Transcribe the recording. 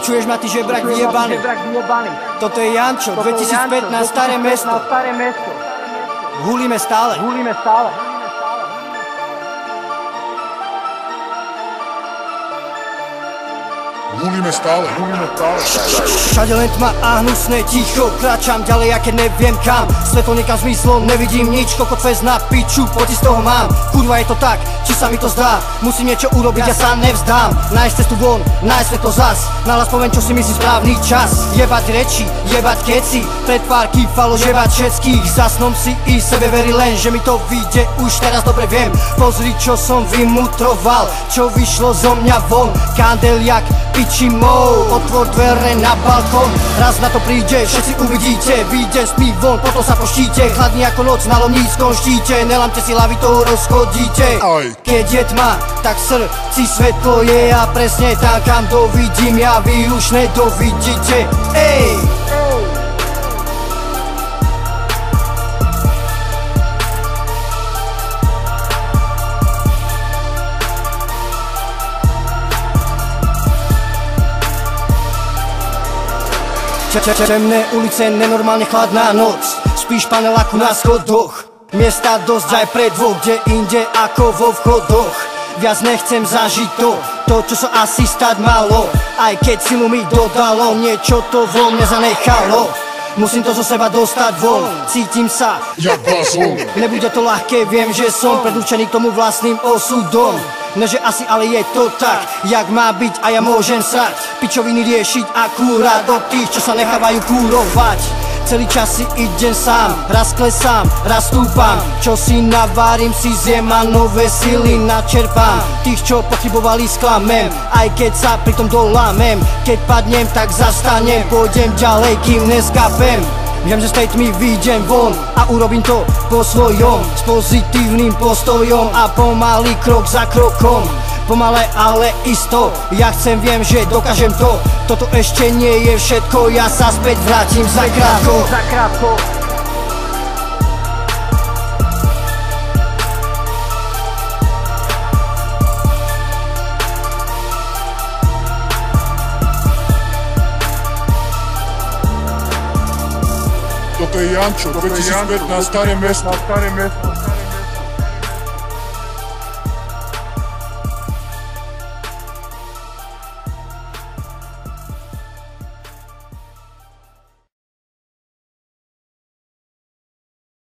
Počuješ ma, ty žebrak vyjebaný? Toto je Jančo, 2015, Staré mesto. Hulíme stále. Hulíme stále. Všade len tma a hnusné ticho. Kráčam ďalej, aké neviem kam. Svetlo nekam zmyslom, nevidím nič. Kokot fest na piču, poti z toho mám. Kurva je to tak, či sa mi to zdá. Musím niečo urobiť, ja sa nevzdám. Nájsť cestu von, nájsť svetlo zas. Nahlas poviem, čo si myslí správny čas. Jebať reči, jebať keci. Pred pár kýfalo, žebať všetkých. Za snom si i sebe veri len, že mi to vyjde, už teraz dobre viem. Pozri, čo som vymutroval, čo vyšlo zo mňa von. Kandel jak pičimou, otvor dvere na balkón. Raz na to príde, všetci uvidíte. Vyjdem s pivom, potom sa poštíte. Chladný ako noc na lomníckom štíte. Nelamte si hlavy, to rozchodíte. Keď je tma, tak v srdci svetlo je. A presne tam, kam dovidím ja, vy už nedovidíte. Ej! Temné ulice, nenormálne chladná noc. Spíš paneláku na schodoch. Miesta dosť aj pre dvoch, kde inde ako vo vchodoch. Viac nechcem zažiť to, čo sa asi stať malo. Aj keď silu mi dodalo, niečo to vo mne zanechalo. Musím to zo seba dostať von, cítim sa jak blázon. Nebude to ľahké, viem, že som predurčený k tomu vlastným osudom. Neže asi, ale je to tak, jak má byť a ja môžem sa pičoviny riešiť akurát do tých, čo sa nechávajú kúrovať. Celý čas si idem sám, raz klesám, raz stúpam. Čo si navarím, si zjem a nové sily načerpám. Tých, čo pochybovali, sklamem, aj keď sa pritom dolámem. Keď padnem, tak zastanem, pôjdem ďalej, kým neskapem. Viem, že z tej tmy vyjdem von a urobím to po svojom, s pozitívnym postojom a pomaly krok za krokom. Pomale, ale isto, ja chcem, viem, že dokážem to. Toto ešte nie je všetko, ja sa späť vrátim zakrátko. Toto je Jančo, 2015, Staré mesto.